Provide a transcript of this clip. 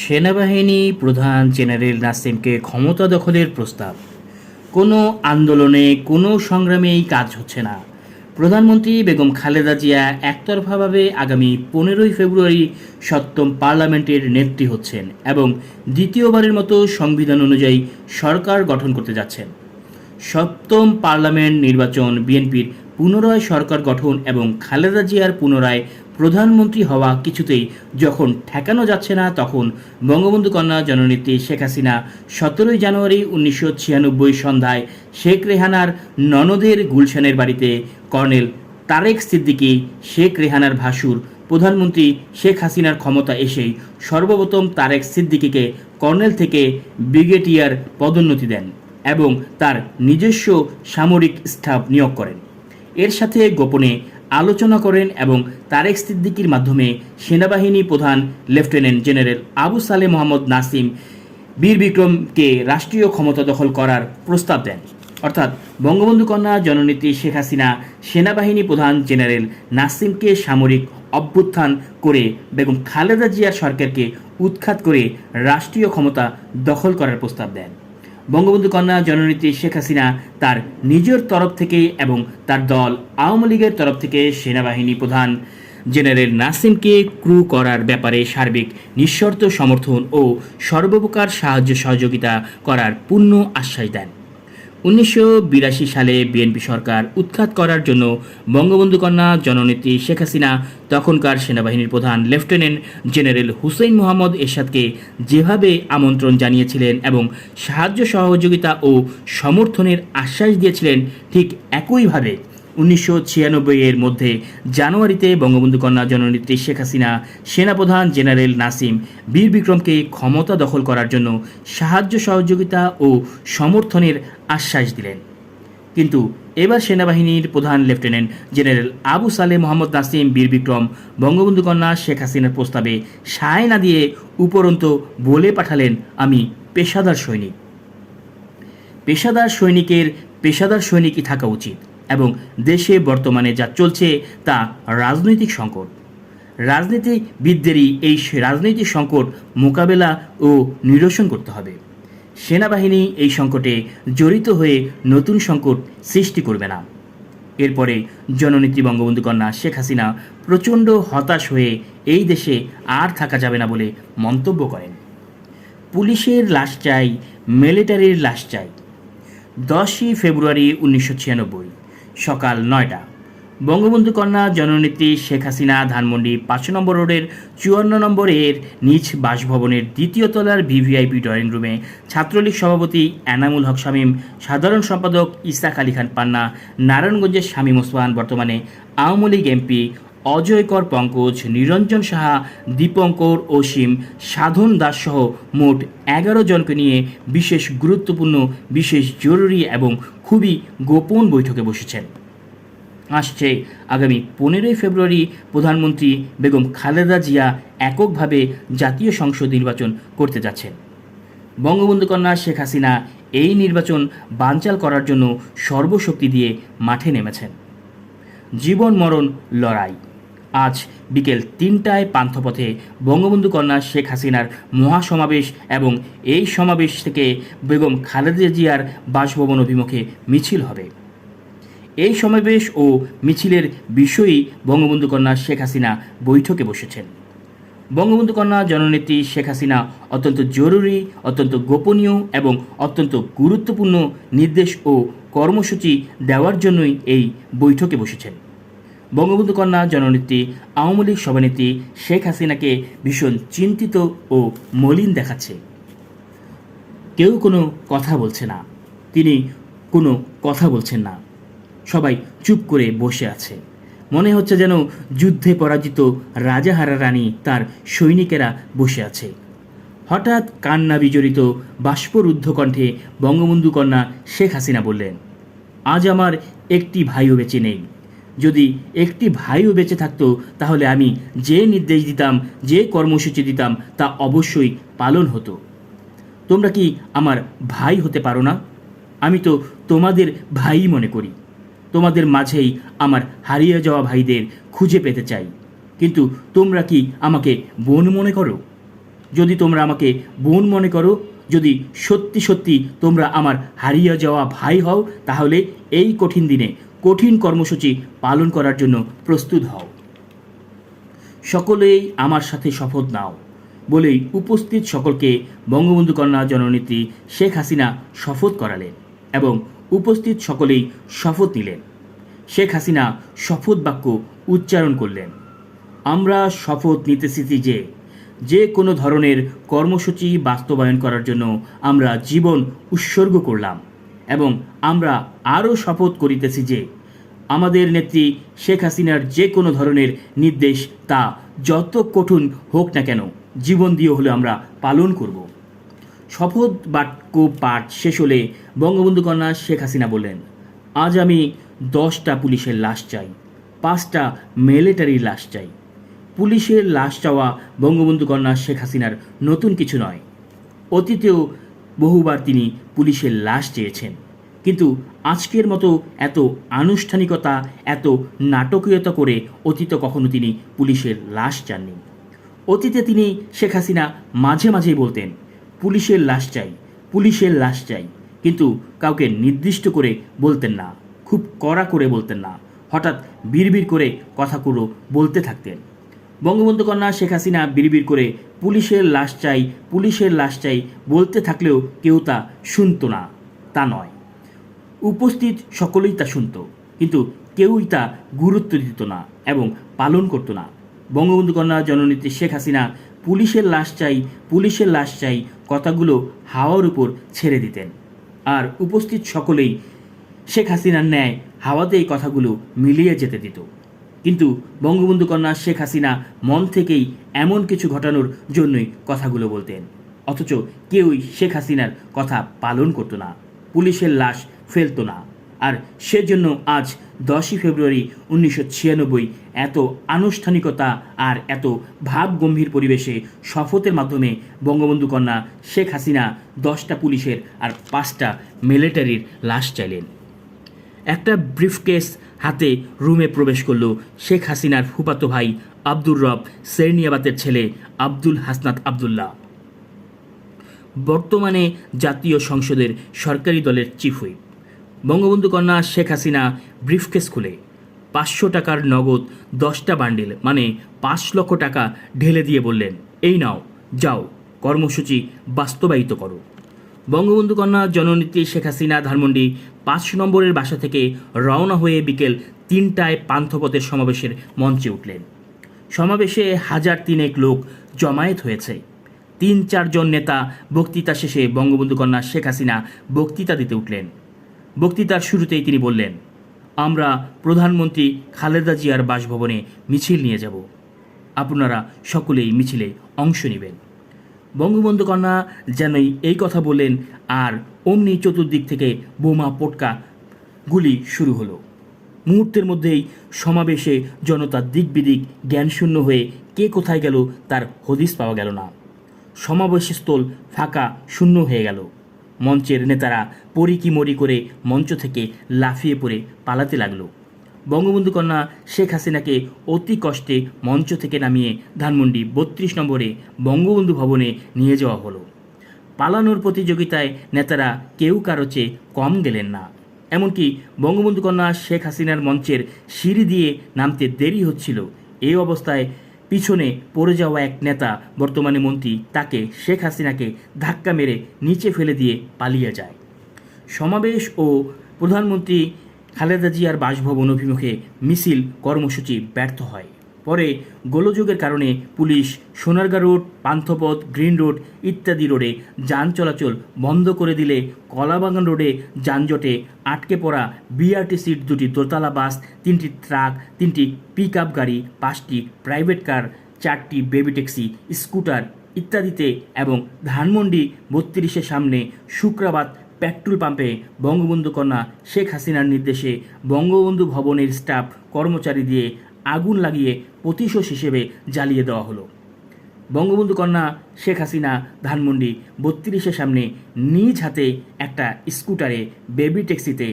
সেনাবাহিনী প্রধান জেনারেল নাসিমকে ক্ষমতা দখলের প্রস্তাব। কোনো আন্দোলনে কোনো সংগ্রামেই কাজ হচ্ছে না। প্রধানমন্ত্রী বেগম খালেদা জিয়া একতরফাভাবে আগামী 15ই ফেব্রুয়ারি সপ্তম পার্লামেন্টের নেত্রী হচ্ছেন এবং দ্বিতীয়বারের মতো সংবিধান অনুযায়ী সরকার গঠন করতে যাচ্ছেন। সপ্তম পার্লামেন্ট নির্বাচন, বিএনপির পুনরায় সরকার গঠন এবং খালেদা জিয়ার পুনরায় প্রধানমন্ত্রী হওয়া কিছুতেই যখন ঠেকানো যাচ্ছে না, তখন বঙ্গবন্ধু কন্যা জননেত্রী শেখ হাসিনা 17 জানুয়ারি 1996 সন্ধ্যায় শেখ রেহানার ননদের গুলশানের বাড়িতে কর্নেল তারেক সিদ্দিকী, শেখ রেহানার ভাসুর, প্রধানমন্ত্রী শেখ হাসিনার ক্ষমতা এসেই সর্বপ্রথম তারেক সিদ্দিকীকে কর্নেল থেকে ব্রিগেডিয়ার পদোন্নতি দেন এবং তার নিজস্ব সামরিক স্টাফ নিয়োগ করেন। এর সাথে গোপনে আলোচনা করেন এবং তারেক সিদ্দিকীর মাধ্যমে সেনাবাহিনী প্রধান লেফটেন্যান্ট জেনারেল আবু সালেহ মোহাম্মদ নাসিম বীর বিক্রমকে রাষ্ট্রীয় ক্ষমতা দখল করার প্রস্তাব দেন। অর্থাৎ বঙ্গবন্ধু কন্যা জননেত্রী শেখ হাসিনা সেনাবাহিনী প্রধান জেনারেল নাসিমকে সামরিক অভ্যুত্থান করে বেগম খালেদা জিয়ার সরকারকে উৎখাত করে রাষ্ট্রীয় ক্ষমতা দখল করার প্রস্তাব দেন। বঙ্গবন্ধু কন্যা জননেত্রী শেখ হাসিনা তার নিজের তরফ থেকে এবং তার দল আওয়ামী লীগের তরফ থেকে সেনাবাহিনী প্রধান জেনারেল নাসিমকে ক্রু করার ব্যাপারে সার্বিক নিঃশর্ত সমর্থন ও সর্বপ্রকার সাহায্য সহযোগিতা করার পূর্ণ আশ্বাস দেন। 1982 সালে বিএনপি সরকার উৎখাত করার জন্য বঙ্গবন্ধু কন্যা জননেত্রী শেখ হাসিনা তখনকার সেনাবাহিনীর প্রধান লেফটেন্যান্ট জেনারেল হুসেইন মোহাম্মদ এরশাদকে যেভাবে আমন্ত্রণ জানিয়েছিলেন এবং সাহায্য সহযোগিতা ও সমর্থনের আশ্বাস দিয়েছিলেন, ঠিক একইভাবে 1996 মধ্যে জানুয়ারিতে বঙ্গবন্ধু কন্যা জননেত্রী শেখ হাসিনা সেনাপ্রধান জেনারেল নাসিম বীর বিক্রমকে ক্ষমতা দখল করার জন্য সাহায্য সহযোগিতা ও সমর্থনের আশ্বাস দিলেন। কিন্তু এবার সেনাবাহিনীর প্রধান লেফটেন্যান্ট জেনারেল আবু সালেহ মোহাম্মদ নাসিম বীর বিক্রম বঙ্গবন্ধু কন্যা শেখ হাসিনার প্রস্তাবে সায় না দিয়ে উপরন্তু বলে পাঠালেন, আমি পেশাদার সৈনিক। পেশাদার সৈনিকই থাকা উচিত এবং দেশে বর্তমানে যা চলছে তা রাজনৈতিক সংকট। রাজনীতিবিদদেরই এই রাজনৈতিক সংকট মোকাবেলা ও নিরসন করতে হবে। সেনাবাহিনী এই সংকটে জড়িত হয়ে নতুন সংকট সৃষ্টি করবে না। এরপরে জননেত্রী বঙ্গবন্ধু কন্যা শেখ হাসিনা প্রচণ্ড হতাশ হয়ে এই দেশে আর থাকা যাবে না বলে মন্তব্য করেন। পুলিশের লাশ চাই, মিলিটারির লাশ চাই। 10 ফেব্রুয়ারি 1996 সকাল 9টা বঙ্গবন্ধু কন্যা জননেত্রী শেখ হাসিনা ধানমন্ডি 5 নম্বর রোডের 54 নম্বরের নিজ বাসভবনের দ্বিতীয় তলার ভিভিআইপি ড্রয়িং রুমে ছাত্রলীগ সভাপতি এনামুল হক শামীম, সাধারণ সম্পাদক ইসাক আলী খান পান্না, নারায়ণগঞ্জের শামীম ওসমান, বর্তমানে আওয়ামী লীগ এমপি অজয়কর পঙ্কজ, নিরঞ্জন সাহা, দীপঙ্কর অসীম, সাধন দাস সহ মোট 11 জনকে নিয়ে বিশেষ গুরুত্বপূর্ণ, বিশেষ জরুরি এবং খুবই গোপন বৈঠকে বসেছেন। আসছে আগামী 15ই ফেব্রুয়ারি প্রধানমন্ত্রী বেগম খালেদা জিয়া এককভাবে জাতীয় সংসদ নির্বাচন করতে যাচ্ছেন। বঙ্গবন্ধু কন্যা শেখ হাসিনা এই নির্বাচন বানচাল করার জন্য সর্বশক্তি দিয়ে মাঠে নেমেছেন। জীবন মরণ লড়াই। আজ বিকেল 3টায় পান্থপথে বঙ্গবন্ধু কন্যা শেখ হাসিনার মহাসমাবেশ এবং এই সমাবেশ থেকে বেগম খালেদা জিয়ার বাসভবন অভিমুখে মিছিল হবে। এই সমাবেশ ও মিছিলের বিষয়েই বঙ্গবন্ধু কন্যা শেখ হাসিনা বৈঠকে বসেছেন। বঙ্গবন্ধু কন্যা জননেত্রী শেখ হাসিনা অত্যন্ত জরুরি, অত্যন্ত গোপনীয় এবং অত্যন্ত গুরুত্বপূর্ণ নির্দেশ ও কর্মসূচি দেওয়ার জন্যই এই বৈঠকে বসেছেন। বঙ্গবন্ধু কন্যা জননেত্রী আওয়ামী লীগ সভানেত্রী শেখ হাসিনাকে ভীষণ চিন্তিত ও মলিন দেখাচ্ছে। কেউ কোনো কথা বলছে না, তিনি কোনো কথা বলছেন না, সবাই চুপ করে বসে আছে। মনে হচ্ছে যেন যুদ্ধে পরাজিত রাজাহারা রানী তার সৈনিকেরা বসে আছে। হঠাৎ কান্না বিজড়িত বাষ্পরুদ্ধ কণ্ঠে বঙ্গবন্ধু কন্যা শেখ হাসিনা বললেন, আজ আমার একটি ভাইও বেঁচে নেই। যদি একটি ভাইও বেঁচে থাকতো তাহলে আমি যে নির্দেশ দিতাম, যে কর্মসূচি দিতাম তা অবশ্যই পালন হতো। তোমরা কি আমার ভাই হতে পারো না? আমি তো তোমাদের ভাই মনে করি। তোমাদের মাঝেই আমার হারিয়ে যাওয়া ভাইদের খুঁজে পেতে চাই, কিন্তু তোমরা কি আমাকে বোন মনে করো? যদি তোমরা আমাকে বোন মনে করো, যদি সত্যি সত্যি তোমরা আমার হারিয়ে যাওয়া ভাই হও, তাহলে এই কঠিন দিনে কঠিন কর্মসূচি পালন করার জন্য প্রস্তুত হও। সকলেই আমার সাথে শপথ নাও বলেই উপস্থিত সকলকে বঙ্গবন্ধু কন্যা জননেত্রী শেখ হাসিনা শপথ করালেন এবং উপস্থিত সকলেই শপথ নিলেন। শেখ হাসিনা শপথ বাক্য উচ্চারণ করলেন। আমরা শপথ নিতেছি যে যে কোনো ধরনের কর্মসূচি বাস্তবায়ন করার জন্য আমরা জীবন উৎসর্গ করলাম এবং আমরা আরও শপথ করিতেছি যে আমাদের নেত্রী শেখ হাসিনার যে কোনো ধরনের নির্দেশ তা যত কঠিন হোক না কেন জীবন দিয়ে হলে আমরা পালন করব। শপথ বাক্য পাঠ শেষ হলে বঙ্গবন্ধু কন্যা শেখ হাসিনা বললেন, আজ আমি 10টা পুলিশের লাশ চাই, 5টা মিলিটারির লাশ চাই। পুলিশের লাশ চাওয়া বঙ্গবন্ধু কন্যা শেখ হাসিনার নতুন কিছু নয়। অতীতেও বহুবার তিনি পুলিশের লাশ চেয়েছেন, কিন্তু আজকের মতো এত আনুষ্ঠানিকতা, এত নাটকীয়তা করে অতীতে কখনো তিনি পুলিশের লাশ চাননি। অতীতে তিনি শেখ হাসিনা মাঝে মাঝেই বলতেন, পুলিশের লাশ চাই, পুলিশের লাশ চাই, কিন্তু কাউকে নির্দিষ্ট করে বলতেন না, খুব কড়া করে বলতেন না, হঠাৎ বিড়বিড় করে কথাগুলো বলতে থাকতেন। বঙ্গবন্ধু কন্যা শেখ হাসিনা বিড়বিড় করে পুলিশের লাশ চাই, পুলিশের লাশ চাই বলতে থাকলেও কেউ তা শুনত না, তা নয়। উপস্থিত সকলেই তা শুনত, কিন্তু কেউই তা গুরুত্ব দিত না এবং পালন করত না। বঙ্গবন্ধু কন্যা জননেত্রী শেখ হাসিনা পুলিশের লাশ চাই, পুলিশের লাশ চাই কথাগুলো হাওয়ার উপর ছেড়ে দিতেন, আর উপস্থিত সকলেই শেখ হাসিনার ন্যায় হাওয়াতে এই কথাগুলো মিলিয়ে যেতে দিত। কিন্তু বঙ্গবন্ধু কন্যা শেখ হাসিনা মন থেকেই এমন কিছু ঘটানোর জন্যই কথাগুলো বলতেন, অথচ কেউই শেখ হাসিনার কথা পালন করতো না, পুলিশের লাশ ফেলতো না। আর সেজন্য আজ 10ই ফেব্রুয়ারি 1996 এত আনুষ্ঠানিকতা আর এত ভাবগম্ভীর পরিবেশে শপথের মাধ্যমে বঙ্গবন্ধু কন্যা শেখ হাসিনা 10টা পুলিশের আর 5টা মিলিটারির লাশ চাইলেন। একটা ব্রিফকেস হাতে রুমে প্রবেশ করল শেখ হাসিনার ফুফাতো ভাই আব্দুর রব সেরনিয়াবাতের ছেলে আব্দুল হাসনাত আবদুল্লাহ, বর্তমানে জাতীয় সংসদের সরকারি দলের চিফ হুইপ। বঙ্গবন্ধু কন্যা শেখ হাসিনা ব্রিফকেস খুলে 500 টাকার নগদ 10টা বান্ডিল মানে 5 লক্ষ টাকা ঢেলে দিয়ে বললেন, এই নাও, যাও কর্মসূচি বাস্তবায়িত করো। বঙ্গবন্ধু কন্যা জননেত্রী শেখ হাসিনা ধানমন্ডি 5 নম্বরের বাসা থেকে রওনা হয়ে বিকেল 3টায় পান্থপথের সমাবেশের মঞ্চে উঠলেন। সমাবেশে 1003 লোক জমায়েত হয়েছে। 3-4 জন নেতা বক্তৃতা শেষে বঙ্গবন্ধু কন্যা শেখ হাসিনা বক্তৃতা দিতে উঠলেন। বক্তৃতার শুরুতেই তিনি বললেন, আমরা প্রধানমন্ত্রী খালেদা জিয়ার বাসভবনে মিছিল নিয়ে যাব, আপনারা সকলেই মিছিলে অংশ নেবেন। বঙ্গবন্ধু কন্যা যেনই এই কথা বললেন আর অমনি চতুর্দিক থেকে বোমা পটকা গুলি শুরু হলো। মুহূর্তের মধ্যেই সমাবেশে জনতা দিক বিদিক জ্ঞানশূন্য হয়ে কে কোথায় গেল তার হদিস পাওয়া গেল না। সমাবেশস্থল ফাঁকা শূন্য হয়ে গেল। মঞ্চের নেতারা পরিকিমরি করে মঞ্চ থেকে লাফিয়ে পড়ে পালাতে লাগলো। বঙ্গবন্ধু কন্যা শেখ হাসিনাকে অতি কষ্টে মঞ্চ থেকে নামিয়ে ধানমন্ডি 32 নম্বরে বঙ্গবন্ধু ভবনে নিয়ে যাওয়া হলো। পালানোর প্রতিযোগিতায় নেতারা কেউ কারো চেয়ে কম গেলেন না। এমনকি বঙ্গবন্ধু কন্যা শেখ হাসিনার মঞ্চের সিঁড়ি দিয়ে নামতে দেরি হচ্ছিল। এই অবস্থায় পিছনে পড়ে যাওয়া এক নেতা, বর্তমানে মন্ত্রী, তাকে শেখ হাসিনাকে ধাক্কা মেরে নিচে ফেলে দিয়ে পালিয়ে যায়। সমাবেশ ও প্রধানমন্ত্রী খালেদা জিয়ার বাসভবন অভিমুখে মিছিল কর্মসূচি ব্যর্থ হয়। পরে গোলযোগের কারণে police Sonargaon road, Panthapath, green road ইত্যাদি রোডে যান চলাচল বন্ধ করে দিলে কলাবাগান রোডে যানজটে আটকে পড়া বিআরটিসির 2টি দোতলা বাস, 3টি ট্রাক, 3টি পিক আপ গাড়ি, 5টি প্রাইভেট কার, 4টি বেবি ট্যাক্সি, স্কুটার ইত্যাদিতে এবং ধানমন্ডি 32-এর সামনে শুক্রাবাদ পেট্রোল পাম্পে বঙ্গবন্ধু কন্যা শেখ হাসিনার নির্দেশে বঙ্গবন্ধু ভবনের স্টাফ কর্মচারী দিয়ে আগুন লাগিয়ে প্রতিশোধ হিসেবে জ্বালিয়ে দেওয়া হলো। বঙ্গবন্ধু কন্যা শেখ হাসিনা ধানমন্ডি 32-এর সামনে নিজ হাতে একটা স্কুটারে বেবি ট্যাক্সিতে